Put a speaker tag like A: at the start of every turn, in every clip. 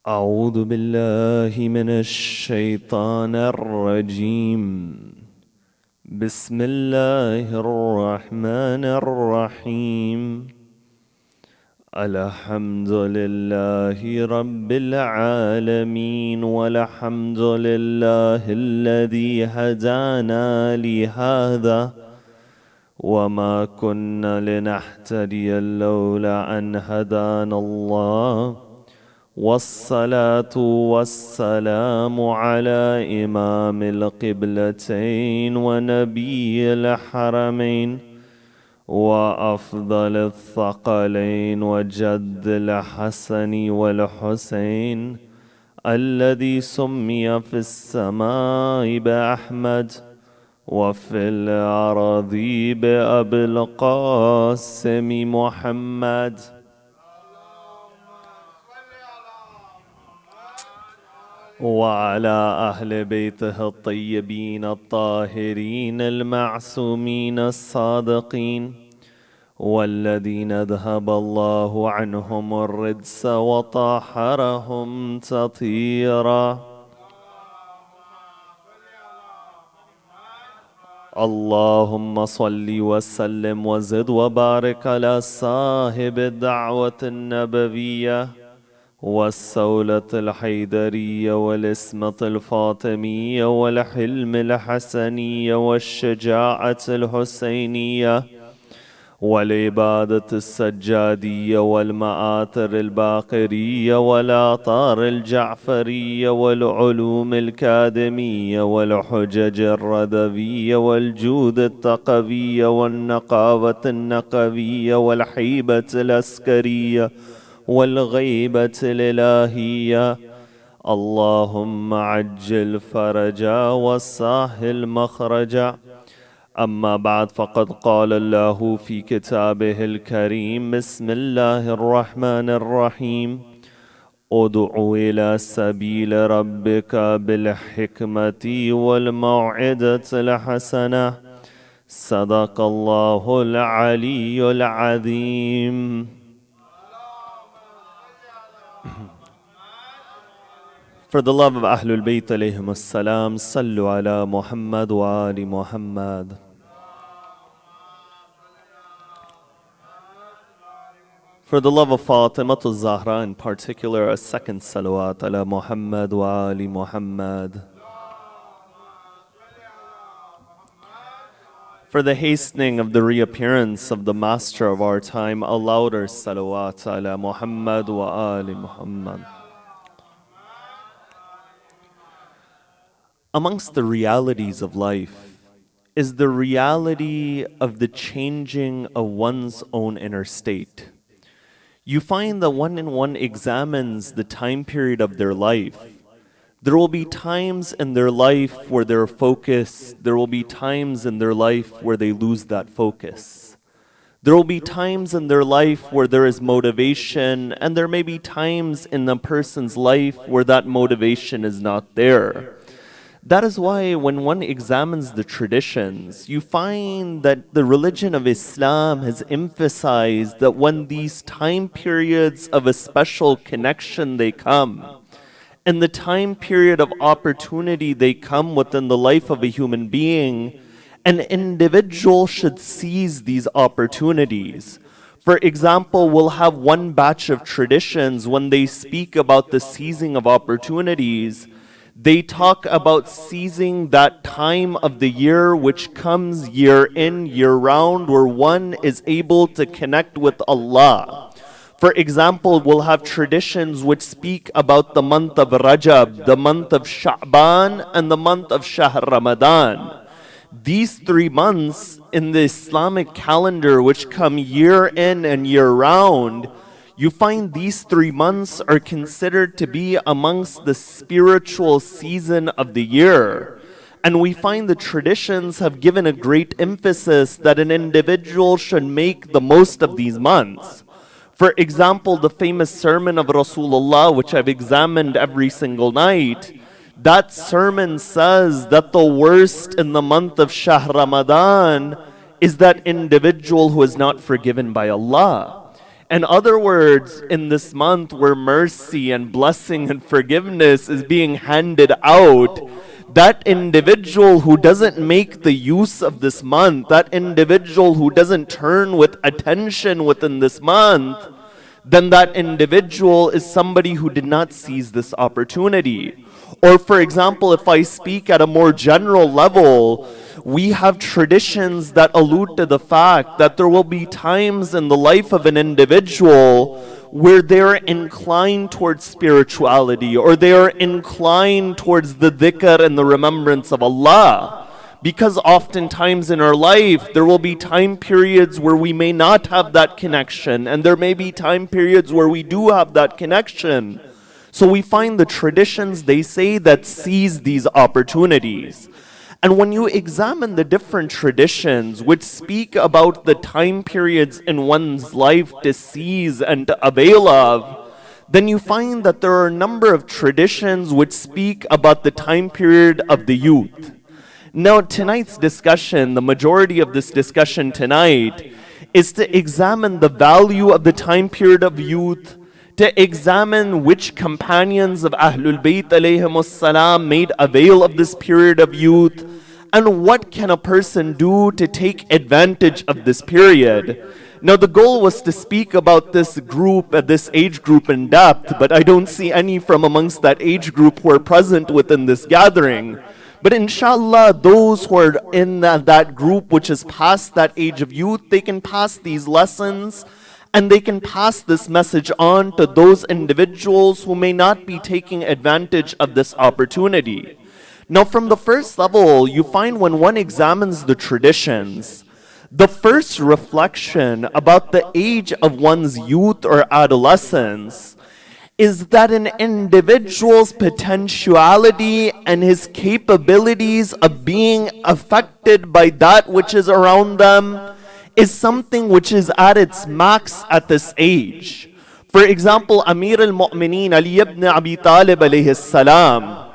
A: أعوذ بالله من الشيطان الرجيم. بسم الله الرحمن الرحيم. الحمد لله رب العالمين، والحمد لله الذي هدانا لهذا وما كنا لنهتدي لولا أن هدانا الله، والصلاة والسلام على إمام القبلتين ونبي الحرمين وأفضل الثقلين وجد الحسن والحسين، الذي سمي في السماء بأحمد وفي الأرض بأبي القاسم محمد. وعلى أهل بيته الطيبين الطاهرين المعصومين الصادقين، والذين ذهب الله عنهم الرجس وطهرهم تطهيرا. اللهم صل وسلم وزد وبارك على صاحب الدعوة النبوية والسولة الحيدرية والإسمة الفاطمية والحلم الحسنية والشجاعة الحسينية والعبادة السجادية والمآثر الباقرية والآثار الجعفرية والعلوم الكادمية والحجج الردوية والجود التقوية والنقاوة النقوية والحيبة العسكرية والغيبة الإلهية. اللهم عجل فرجا وسهل مخرجا. أما بعد، فقد قال الله في كتابه الكريم: بسم الله الرحمن الرحيم. ادع إلى سبيل ربك بالحكمة والموعظة الحسنة. صدق الله العلي العظيم. For the love of Ahlul Bayt alayhim as-salam, sallu ala Muhammad wa ali Muhammad. For the love of Fatima al-Zahra in particular, a second salawat ala Muhammad wa ali Muhammad. For the hastening of the reappearance of the master of our time, a louder salawat ala Muhammad wa ali Muhammad. Amongst the realities of life is the reality of the changing of one's own inner state. You find that when one examines the time period of their life, there will be times in their life where they're focused. There will be times in their life where they lose that focus. There will be times in their life where there is motivation, and there may be times in a person's life where that motivation is not there. That is why when one examines the traditions, you find that the religion of Islam has emphasized that when these time periods of a special connection they come, and the time period of opportunity they come within the life of a human being, an individual should seize these opportunities. For example, we'll have one batch of traditions when they speak about the seizing of opportunities. They talk about seizing that time of the year which comes year in, year round, where one is able to connect with Allah. For example, we'll have traditions which speak about the month of Rajab, the month of Sha'ban, and the month of Shahr Ramadan. These 3 months in the Islamic calendar, which come year in and year round, you find these 3 months are considered to be amongst the spiritual season of the year. And we find the traditions have given a great emphasis that an individual should make the most of these months. For example, the famous sermon of Rasulullah, which I've examined every single night, that sermon says that the worst in the month of Shahr Ramadan is that individual who is not forgiven by Allah. In other words, in this month where mercy and blessing and forgiveness is being handed out, that individual who doesn't make the use of this month, that individual who doesn't turn with attention within this month, then that individual is somebody who did not seize this opportunity. Or for example, if I speak at a more general level, we have traditions that allude to the fact that there will be times in the life of an individual where they're inclined towards spirituality, or they are inclined towards the dhikr and the remembrance of Allah. Because oftentimes in our life, there will be time periods where we may not have that connection, and there may be time periods where we do have that connection. So we find the traditions, they say, that seize these opportunities. And when you examine the different traditions which speak about the time periods in one's life to seize and to avail of, then you find that there are a number of traditions which speak about the time period of the youth. Now, tonight's discussion, the majority of this discussion tonight, is to examine the value of the time period of youth, to examine which companions of Ahlul Bayt alayhimus salam made avail of this period of youth, and what can a person do to take advantage of this period. Now, the goal was to speak about this group, this age group in depth, but I don't see any from amongst that age group who are present within this gathering. But inshallah, those who are in that group which is past that age of youth, they can pass these lessons and they can pass this message on to those individuals who may not be taking advantage of this opportunity. Now, from the first level, you find when one examines the traditions, the first reflection about the age of one's youth or adolescence is that an individual's potentiality and his capabilities of being affected by that which is around them is something which is at its max at this age. For example, Amir al-Mu'mineen Ali ibn Abi Talib alayhi salam,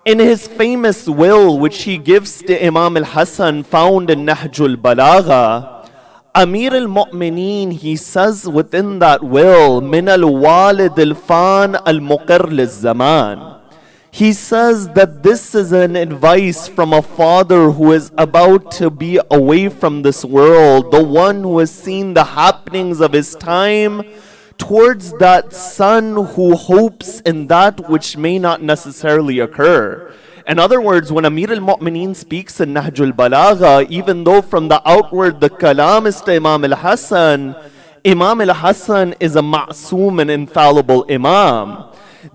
A: in his famous will which he gives to Imam al-Hasan found in Nahjul Balagha, Amir al-Mu'mineen, he says within that will, min al-walid al-fan al-muqir liz-zaman. He says that this is an advice from a father who is about to be away from this world, the one who has seen the happenings of his time, towards that son who hopes in that which may not necessarily occur. In other words, when Amir al-Mu'mineen speaks in Nahjul Balagha, even though from the outward the kalam is to Imam al-Hasan is a ma'soom and infallible imam.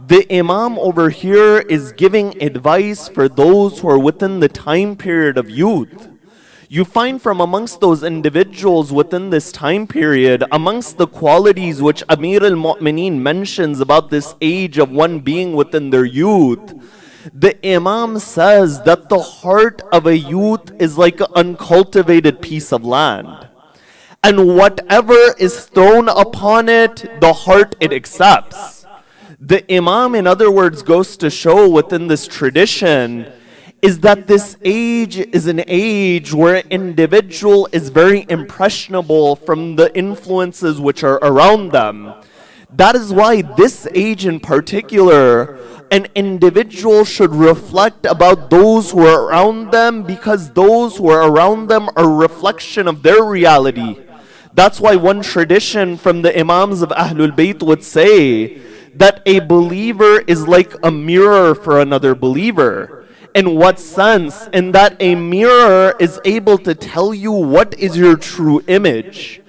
A: The imam over here is giving advice for those who are within the time period of youth. You find from amongst those individuals within this time period, amongst the qualities which Amir al-Mu'mineen mentions about this age of one being within their youth, the Imam says that the heart of a youth is like an uncultivated piece of land. And whatever is thrown upon it, the heart it accepts. The Imam, in other words, goes to show within this tradition is that this age is an age where an individual is very impressionable from the influences which are around them. That is why this age in particular, an individual should reflect about those who are around them, because those who are around them are a reflection of their reality. That's why one tradition from the Imams of Ahlul Bayt would say that a believer is like a mirror for another believer. In what sense? In that a mirror is able to tell you what is your true image.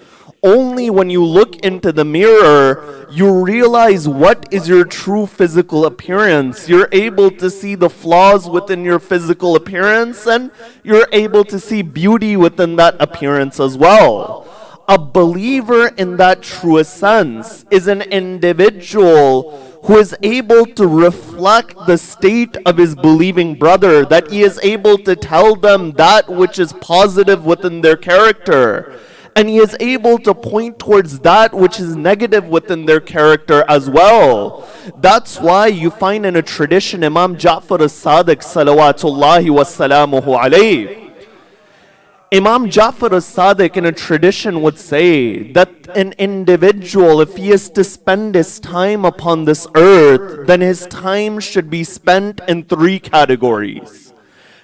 A: Only when you look into the mirror, you realize what is your true physical appearance. You're able to see the flaws within your physical appearance, and you're able to see beauty within that appearance as well. A believer in that truest sense is an individual who is able to reflect the state of his believing brother, that he is able to tell them that which is positive within their character, and he is able to point towards that which is negative within their character as well. That's why you find in a tradition Imam Ja'far as-Sadiq salawatullahi wa salamuhu alayhi, Imam Ja'far as-Sadiq in a tradition would say that an individual, if he is to spend his time upon this earth, then his time should be spent in three categories.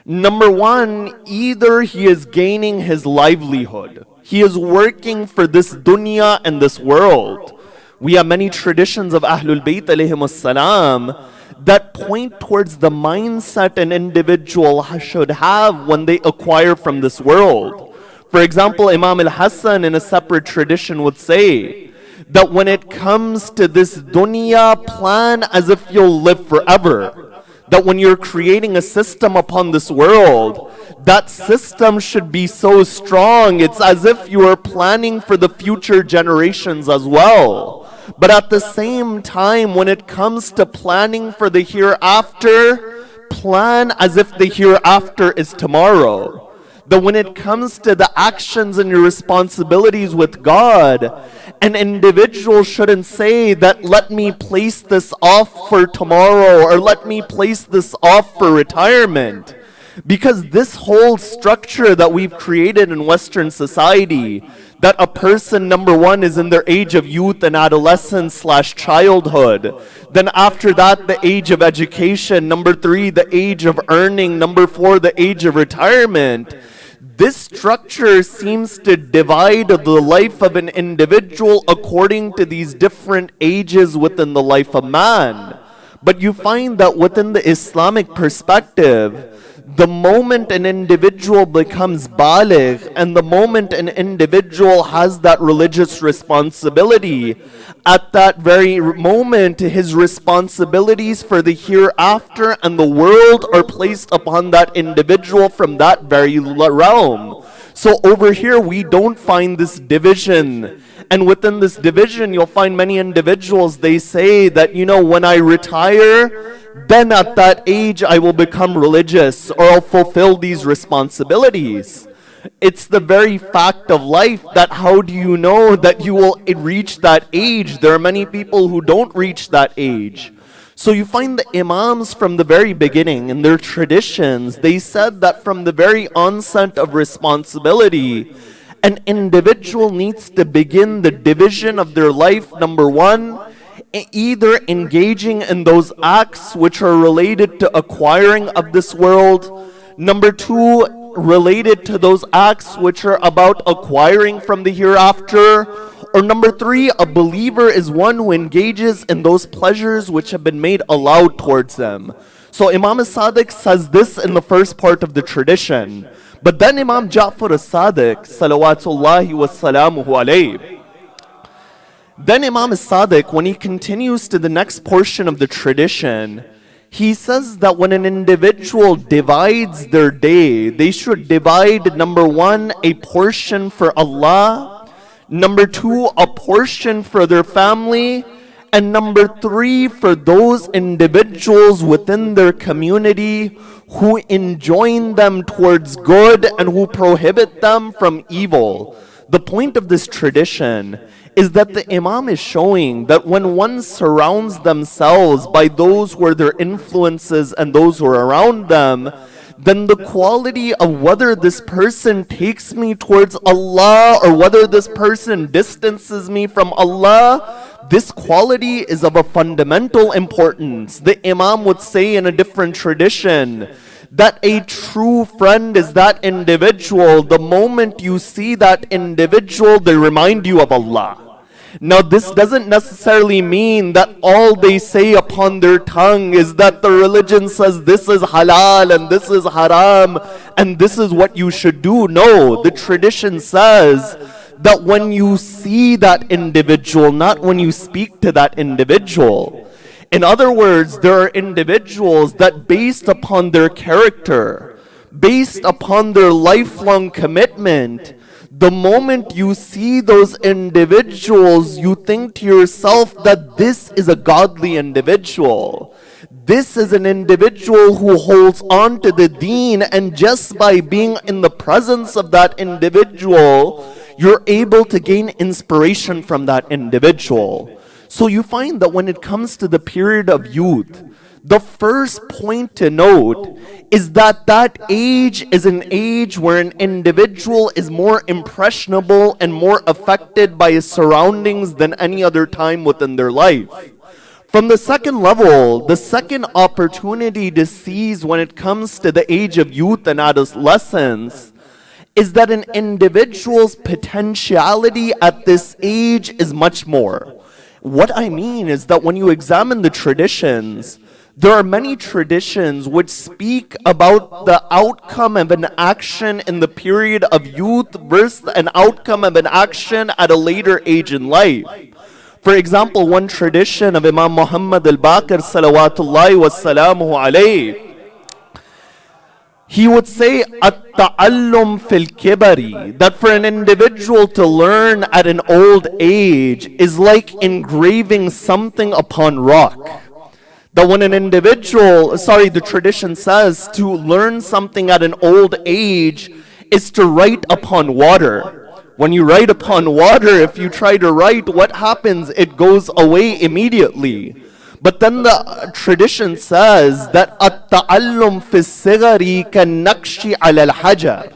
A: Number one, either he is gaining his livelihood. He is working for this dunya and this world. We have many traditions of Ahlul Bayt alayhimus salam that point towards the mindset an individual should have when they acquire from this world. For example, Imam al-Hassan in a separate tradition would say that when it comes to this dunya, plan as if you'll live forever. That when you're creating a system upon this world, that system should be so strong, it's as if you are planning for the future generations as well. But at the same time, when it comes to planning for the hereafter, plan as if the hereafter is tomorrow. That when it comes to the actions and your responsibilities with God, an individual shouldn't say that let me place this off for tomorrow or let me place this off for retirement. Because this whole structure that we've created in Western society, that a person, number one, is in their age of youth and adolescence / childhood. Then after that, the age of education. Number three, the age of earning. Number four, the age of retirement. This structure seems to divide the life of an individual according to these different ages within the life of man. But you find that within the Islamic perspective, the moment an individual becomes baligh and the moment an individual has that religious responsibility, at that very moment his responsibilities for the hereafter and the world are placed upon that individual from that very realm. So over here we don't find this division. And within this division you'll find many individuals, they say that, when I retire, then at that age I will become religious or I'll fulfill these responsibilities. It's the very fact of life that how do you know that you will reach that age? There are many people who don't reach that age. So you find the Imams from the very beginning in their traditions, they said that from the very onset of responsibility, an individual needs to begin the division of their life, number one, either engaging in those acts which are related to acquiring of this world. Number two, related to those acts which are about acquiring from the hereafter. Or number three, a believer is one who engages in those pleasures which have been made allowed towards them. So Imam as-Sadiq says this in the first part of the tradition. But then Imam Ja'far as-Sadiq, salawatullahi wa salamuhu alayhi, then Imam as-Sadiq, when he continues to the next portion of the tradition, he says that when an individual divides their day, they should divide, number one, a portion for Allah, number two, a portion for their family, and number three, for those individuals within their community who enjoin them towards good and who prohibit them from evil. The point of this tradition is that the Imam is showing that when one surrounds themselves by those who are their influences and those who are around them, then the quality of whether this person takes me towards Allah or whether this person distances me from Allah, this quality is of a fundamental importance. The Imam would say in a different tradition that a true friend is that individual. The moment you see that individual, they remind you of Allah. Now this doesn't necessarily mean that all they say upon their tongue is that the religion says this is halal and this is haram and this is what you should do. No, the tradition says that when you see that individual, not when you speak to that individual. In other words, there are individuals that based upon their character, based upon their lifelong commitment, the moment you see those individuals, you think to yourself that this is a godly individual. This is an individual who holds on to the deen, and just by being in the presence of that individual, you're able to gain inspiration from that individual. So you find that when it comes to the period of youth, the first point to note is that that age is an age where an individual is more impressionable and more affected by his surroundings than any other time within their life. From the second level, the second opportunity to seize when it comes to the age of youth and adolescence is that an individual's potentiality at this age is much more. What I mean is that when you examine the traditions, there are many traditions which speak about the outcome of an action in the period of youth versus an outcome of an action at a later age in life. For example, one tradition of Imam Muhammad al-Baqir salawatullahi wa salamuhu alayhi, he would say, at-ta'allum fil kibari, that for an individual to learn at an old age is like engraving something upon rock. That when an individual, the tradition says to learn something at an old age is to write upon water. When you write upon water, if you try to write, what happens? It goes away immediately. But then the tradition says that at-ta'allum fi sigari kan-naqshi ala al-hajar.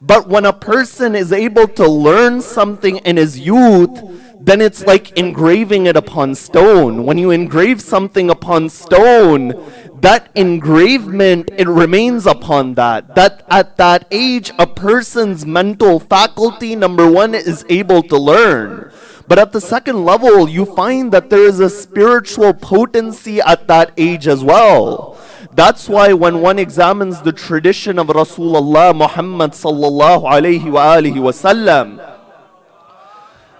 A: But when a person is able to learn something in his youth, then it's like engraving it upon stone. When you engrave something upon stone, that engravement, it remains upon that. That at that age, a person's mental faculty, number one, is able to learn. But at the second level, you find that there is a spiritual potency at that age as well. That's why when one examines the tradition of Rasulullah Muhammad sallallahu alayhi wa alihi wasallam,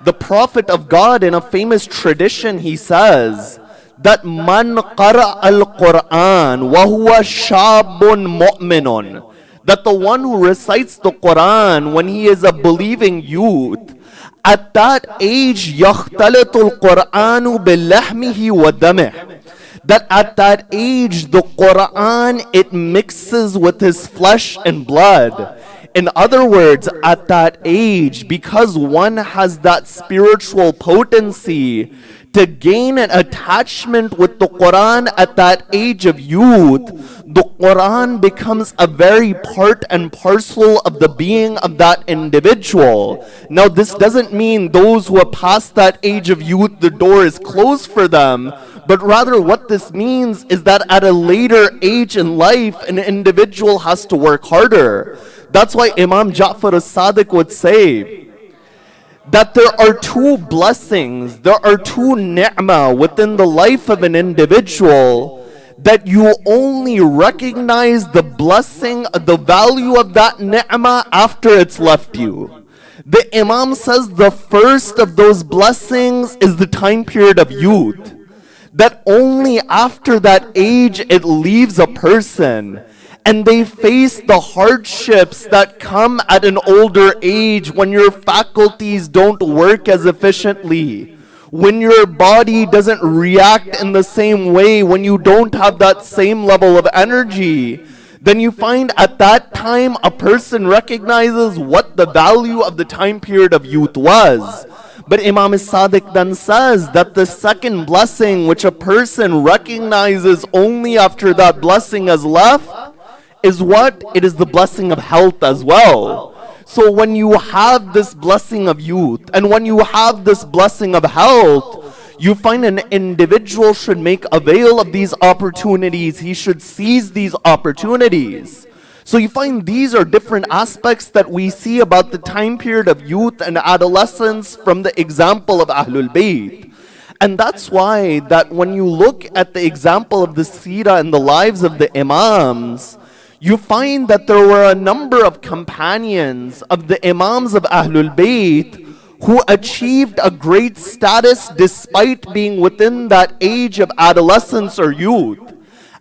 A: the Prophet of God, in a famous tradition, he says that man qara al-Quran wa huwa shabun mu'minun, that the one who recites the Quran when he is a believing youth, at that age yakhtalitu al-Quranu bil-lahmihi wa damih, that at that age the Quran, it mixes with his flesh and blood. In other words, at that age, because one has that spiritual potency to gain an attachment with the Quran at that age of youth, the Quran becomes a very part and parcel of the being of that individual. Now, this doesn't mean those who are past that age of youth, the door is closed for them. But rather what this means is that at a later age in life, an individual has to work harder. That's why Imam Ja'far as-Sadiq would say that there are two blessings, there are two ni'mah within the life of an individual that you only recognize the blessing, the value of that ni'mah after it's left you. The Imam says the first of those blessings is the time period of youth. That only after that age it leaves a person, and they face the hardships that come at an older age when your faculties don't work as efficiently, when your body doesn't react in the same way, when you don't have that same level of energy. Then you find at that time a person recognizes what the value of the time period of youth was. But Imam as-Sadiq then says that the second blessing which a person recognizes only after that blessing has left is what? It is the blessing of health as well. So when you have this blessing of youth and when you have this blessing of health, you find an individual should make avail of these opportunities. He should seize these opportunities. So you find these are different aspects that we see about the time period of youth and adolescence from the example of Ahlul Bayt. And that's why that when you look at the example of the seerah and the lives of the imams, you find that there were a number of companions of the imams of Ahlul Bayt who achieved a great status despite being within that age of adolescence or youth.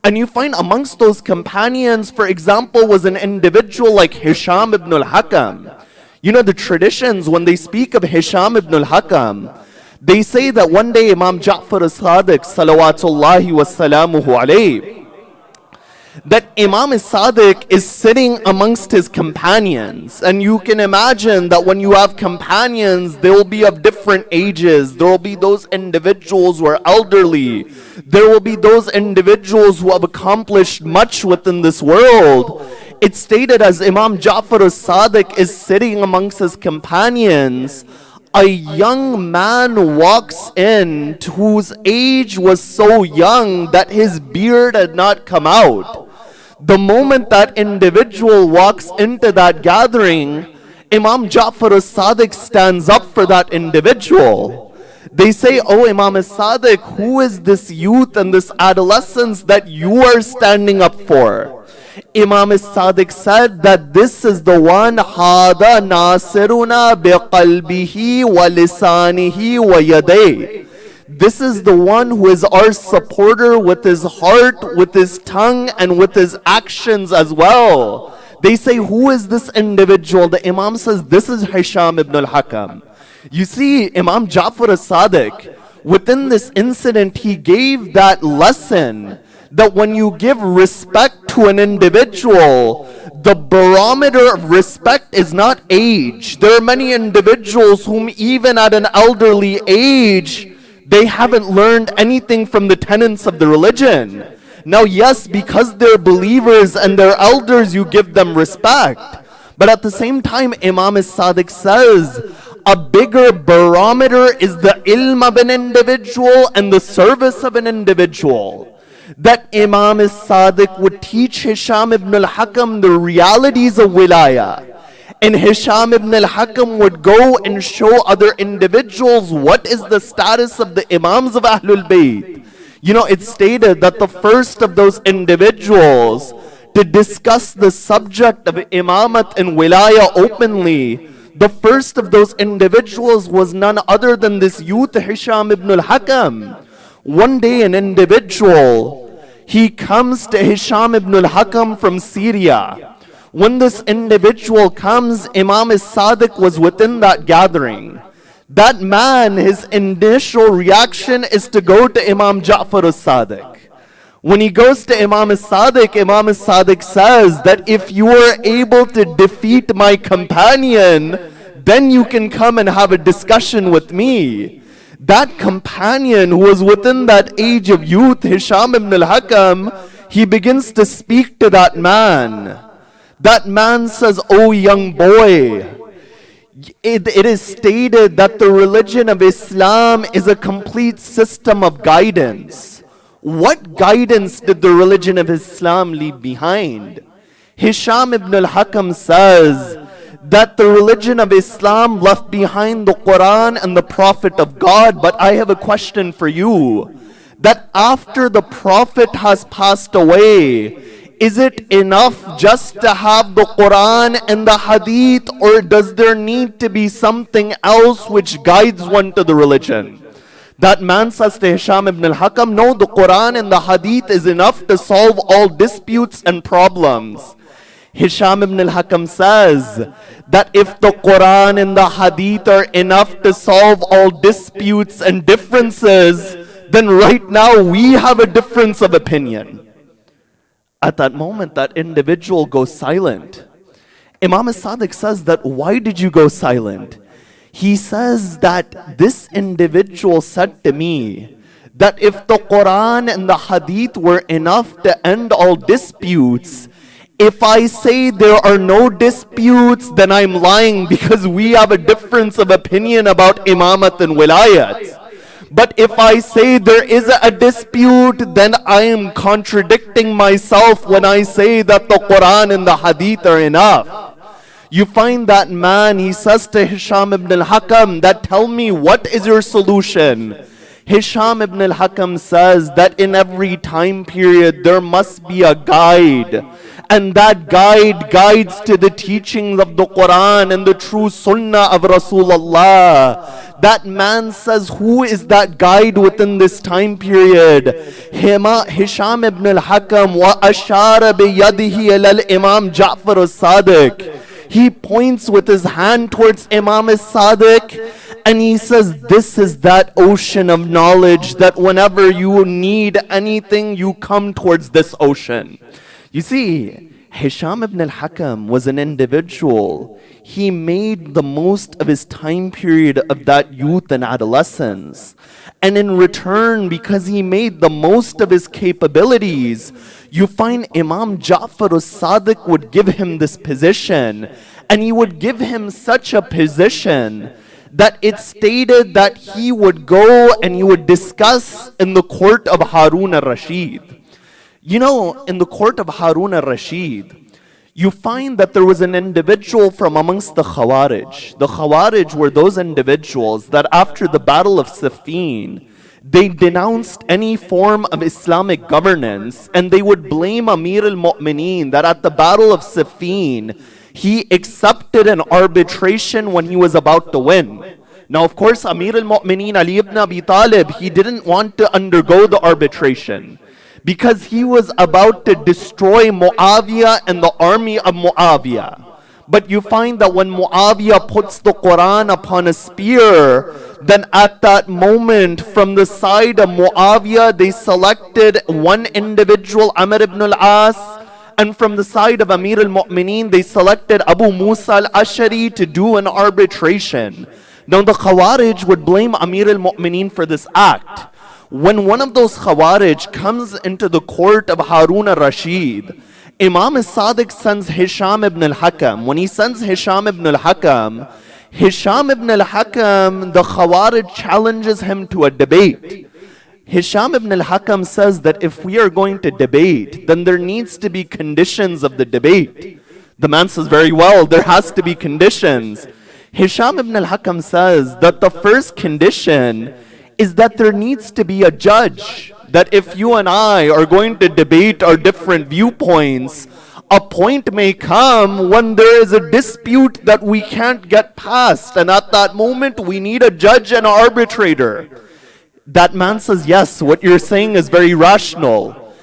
A: And you find amongst those companions, for example, was an individual like Hisham ibn al-Hakam. You know the traditions, when they speak of Hisham ibn al-Hakam, they say that one day Imam Ja'far as-Sadiq salawatullahi wa salamuhu alayhi, that Imam Sadiq is sitting amongst his companions. And you can imagine that when you have companions, they will be of different ages. There will be those individuals who are elderly. There will be those individuals who have accomplished much within this world. It's stated as Imam Ja'far as-Sadiq is sitting amongst his companions, a young man walks in whose age was so young that his beard had not come out. The moment that individual walks into that gathering, Imam Ja'far as-Sadiq stands up for that individual. They say, "Oh Imam as-Sadiq, who is this youth and this adolescence that you are standing up for?" Imam as-Sadiq said that this is the one, "Hada nasiruna biqalbihi wa lisanihi wa yadayh." This is the one who is our supporter with his heart, with his tongue, and with his actions as well. They say, "Who is this individual?" The Imam says, "This is Hisham ibn al-Hakam." You see, Imam Ja'far as-Sadiq, within this incident, he gave that lesson that when you give respect to an individual, the barometer of respect is not age. There are many individuals whom even at an elderly age, they haven't learned anything from the tenets of the religion. Now yes, because they're believers and they're elders, you give them respect. But at the same time, Imam as-Sadiq says, a bigger barometer is the ilm of an individual and the service of an individual. That Imam as-Sadiq would teach Hisham ibn al-Hakam the realities of wilayah. And Hisham ibn al-Hakam would go and show other individuals what is the status of the Imams of Ahlul Bayt. You know, it's stated that the first of those individuals to discuss the subject of Imamat and Wilayah openly, the first of those individuals was none other than this youth Hisham ibn al-Hakam. One day an individual, he comes to Hisham ibn al-Hakam from Syria. When this individual comes, Imam as-Sadiq was within that gathering. That man, his initial reaction is to go to Imam Ja'far as-Sadiq. When he goes to Imam as-Sadiq says that if you are able to defeat my companion, then you can come and have a discussion with me. That companion who was within that age of youth, Hisham ibn al-Hakam, he begins to speak to that man. That man says, "Oh young boy, it is stated that the religion of Islam is a complete system of guidance. What guidance did the religion of Islam leave behind?" Hisham ibn al-Hakam says that the religion of Islam left behind the Quran and the Prophet of God. But I have a question for you. That after the Prophet has passed away, is it enough just to have the Quran and the Hadith, or does there need to be something else which guides one to the religion? That man says to Hisham ibn al-Hakam, "No, the Quran and the Hadith is enough to solve all disputes and problems." Hisham ibn al-Hakam says that if the Quran and the Hadith are enough to solve all disputes and differences, then right now we have a difference of opinion. At that moment, that individual goes silent. Imam as-Sadiq says that, "Why did you go silent?" He says that this individual said to me that if the Quran and the Hadith were enough to end all disputes, if I say there are no disputes, then I'm lying because we have a difference of opinion about Imamat and Wilayat. But if I say there is a dispute, then I am contradicting myself when I say that the Quran and the Hadith are enough. You find that man, he says to Hisham ibn al-Hakam that, "Tell me, what is your solution?" Hisham ibn al-Hakam says that in every time period there must be a guide. And that guide guides to the teachings of the Quran and the true Sunnah of Rasulullah. That man says, who is that guide within this time period? Hisham ibn al-Hakam wa ashara bi yadihi ila Imam Ja'far as-Sadiq. He points with his hand towards Imam as-Sadiq and he says, this is that ocean of knowledge that whenever you need anything, you come towards this ocean. You see, Hisham ibn al-Hakam was an individual. He made the most of his time period of that youth and adolescence. And in return, because he made the most of his capabilities, you find Imam Ja'far as-Sadiq would give him this position. And he would give him such a position that it stated that he would go and he would discuss in the court of Harun al-Rashid. You know, in the court of Harun al-Rashid, you find that there was an individual from amongst the Khawarij. The Khawarij were those individuals that after the battle of Siffin, they denounced any form of Islamic governance, and they would blame Amir al-Mu'mineen that at the battle of Siffin, he accepted an arbitration when he was about to win. Now, of course, Amir al-Mu'mineen Ali ibn Abi Talib, he didn't want to undergo the arbitration because he was about to destroy Muawiyah and the army of Muawiyah. But you find that when Muawiyah puts the Quran upon a spear, then at that moment, from the side of Muawiyah, they selected one individual, Amr ibn al-As, and from the side of Amir al-Mu'mineen, they selected Abu Musa al-Ashari to do an arbitration. Now the Khawarij would blame Amir al-Mu'mineen for this act. When one of those Khawarij comes into the court of Harun al-Rashid, Imam al-Sadiq sends Hisham ibn al-Hakam. When he sends Hisham ibn al-Hakam, the Khawarij challenges him to a debate. Hisham ibn al-Hakam says that if we are going to debate, then there needs to be conditions of the debate. The man says, very well, there has to be conditions. Hisham ibn al-Hakam says that the first condition is that there needs to be a judge. That if you and I are going to debate our different viewpoints, a point may come when there is a dispute that we can't get past, and at that moment we need a judge and an arbitrator. That man says, yes, what you're saying is very rational.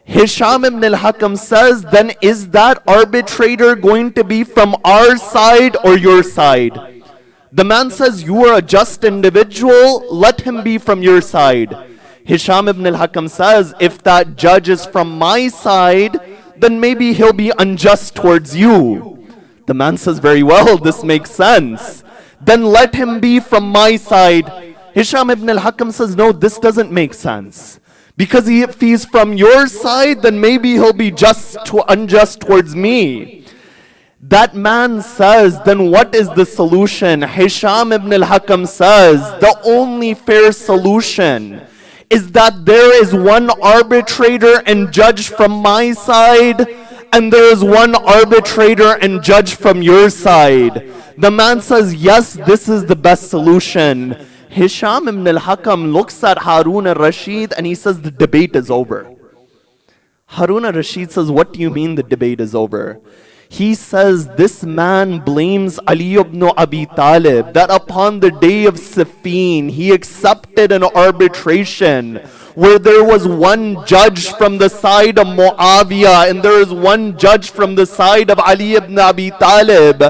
A: Hisham ibn al-Hakam says, then is that arbitrator going to be from our side or your side? The man says, you are a just individual, let him be from your side. Hisham ibn al-Hakam says, if that judge is from my side, then maybe he'll be unjust towards you. The man says, very well, this makes sense. Then let him be from my side. Hisham ibn al-Hakam says, no, this doesn't make sense. Because if he's from your side, then maybe he'll be unjust towards me. That man says, then what is the solution? Hisham ibn al-Hakam says, the only fair solution is that there is one arbitrator and judge from my side, and there is one arbitrator and judge from your side. The man says, yes, this is the best solution. Hisham ibn al-Hakam looks at Harun al-Rashid and he says, the debate is over. Harun al-Rashid says, what do you mean the debate is over? He says, this man blames Ali ibn Abi Talib that upon the day of Siffin, he accepted an arbitration where there was one judge from the side of Muawiyah and there is one judge from the side of Ali ibn Abi Talib.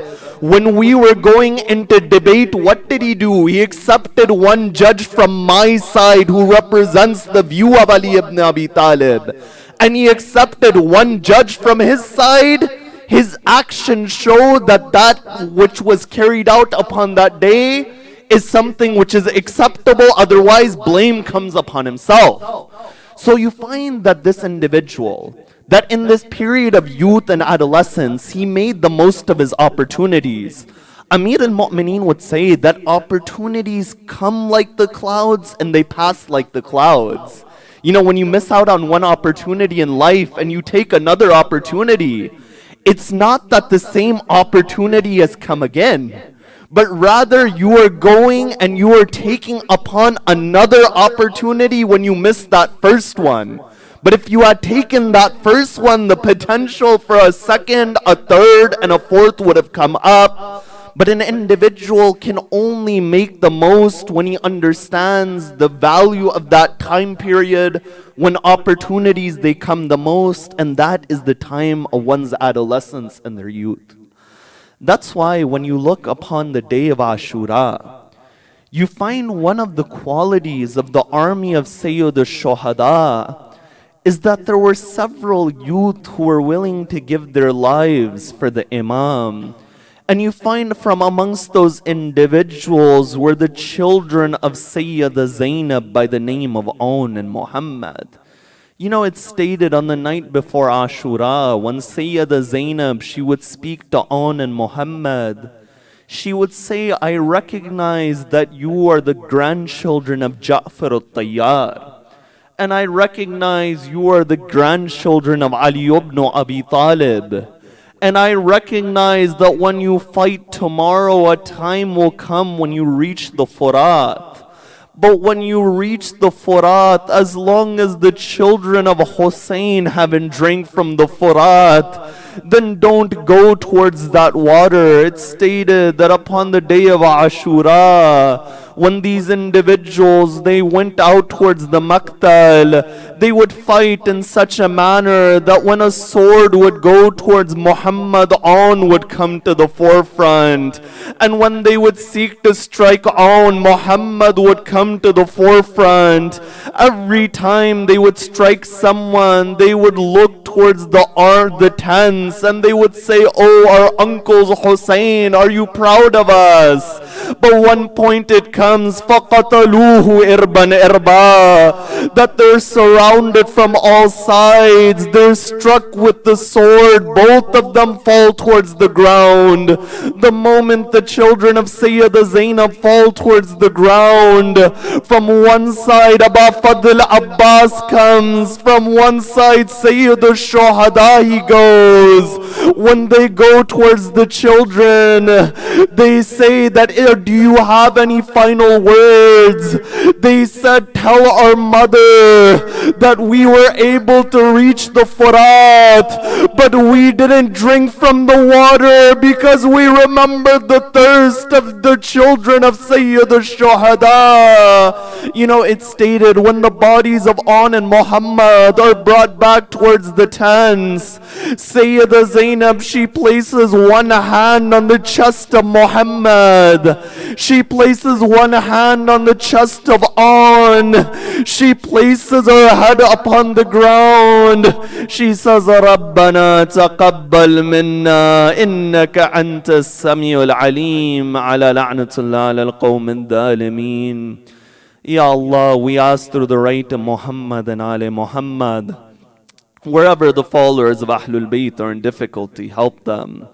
A: When we were going into debate, what did he do? He accepted one judge from my side who represents the view of Ali ibn Abi Talib. And he accepted one judge from his side. His actions show that that which was carried out upon that day is something which is acceptable, otherwise blame comes upon himself. So you find that this individual, that in this period of youth and adolescence, he made the most of his opportunities. Amir al-Mu'mineen would say that opportunities come like the clouds and they pass like the clouds. You know, when you miss out on one opportunity in life and you take another opportunity, it's not that the same opportunity has come again, but rather you are going and you are taking upon another opportunity when you missed that first one. But if you had taken that first one, the potential for a second, a third, and a fourth would have come up. But an individual can only make the most when he understands the value of that time period, when opportunities they come the most, and that is the time of one's adolescence and their youth. That's why when you look upon the day of Ashura, you find one of the qualities of the army of Sayyid al-Shuhada is that there were several youth who were willing to give their lives for the Imam. And you find from amongst those individuals were the children of Sayyida Zainab by the name of Aun and Muhammad. You know, it's stated on the night before Ashura, when Sayyida Zainab, she would speak to Aun and Muhammad. She would say, I recognize that you are the grandchildren of Ja'far al-Tayyar. And I recognize you are the grandchildren of Ali ibn Abi Talib. And I recognize that when you fight tomorrow, a time will come when you reach the Furat. But when you reach the Furat, as long as the children of Hussein haven't drank from the Furat, then don't go towards that water. It's stated that upon the day of Ashura, when these individuals, they went out towards the Maqtal, they would fight in such a manner that when a sword would go towards Muhammad, Aun would come to the forefront. And when they would seek to strike Aun, Muhammad would come to the forefront. Every time they would strike someone, they would look towards the tents and they would say, oh, our uncles Hussein, are you proud of us? But one point it comes, فَقَتَلُوهُ إِرْبًا إِرْبًا, that they're surrounded from all sides, they're struck with the sword, both of them fall towards the ground. The moment the children of Sayyida Zainab fall towards the ground, from one side Aba Fadl Abbas comes, from one side Sayyid al-Shuhada he goes. When they go towards the children, they say that, do you have any final words? They said, tell our mother that we were able to reach the Furat, but we didn't drink from the water because we remembered the thirst of the children of Sayyid al-Shuhada. You know, it's stated when the bodies of Aun and Muhammad are brought back towards the tents, Sayyida Zainab, she places one hand on the chest of Muhammad. She places one hand on the chest of Aun. She places her head upon the ground. She says, رَبَّنَا تَقَبَّلْ مِنَّا إِنَّكَ أَنْتَ السَّمِيعُ الْعَلِيمُ عَلَى لَعْنَةِ اللَّهِ عَلَى الْقَوْمِ الظَّالِمِينَ. Ya Allah, we ask through the right of Muhammad and Ali Muhammad, wherever the followers of Ahlul Bayt are in difficulty, help them.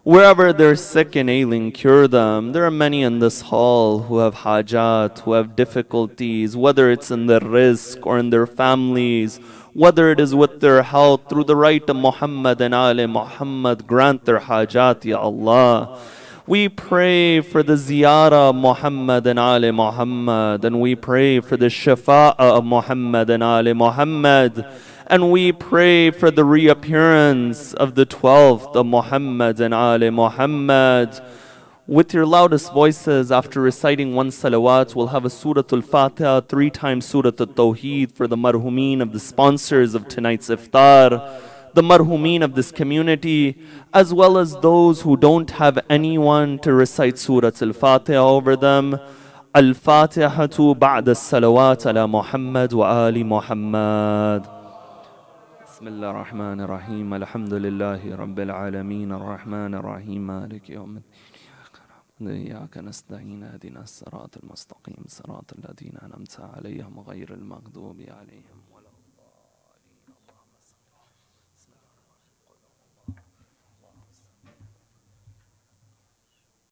A: Wherever they're sick and ailing, cure them. There are many in this hall who have hajat, who have difficulties, whether it's in their rizq or in their families, whether it is with their health. Through the right of Muhammad and Ali Muhammad, grant their hajat, Ya Allah. We pray for the ziyarah of Muhammad and Ali Muhammad, and we pray for the shafa'ah of Muhammad and Ali Muhammad. And we pray for the reappearance of the 12th of Muhammad and Ali Muhammad. With your loudest voices, after reciting one salawat, we'll have a Surah Al-Fatiha, 3 times Surah Al-Tawheed for the marhumeen of the sponsors of tonight's iftar, the marhumeen of this community, as well as those who don't have anyone to recite Surah Al-Fatiha over them. Al-Fatihatu ba'da salawat ala Muhammad wa Ali Muhammad. بسم الله الرحمن الرحيم الحمد لله رب العالمين الرحمن الرحيم مالك يوم الدين إياك نستعين اهدنا الصراط المستقيم صراط الذين أنعمت عليهم غير المغضوب عليهم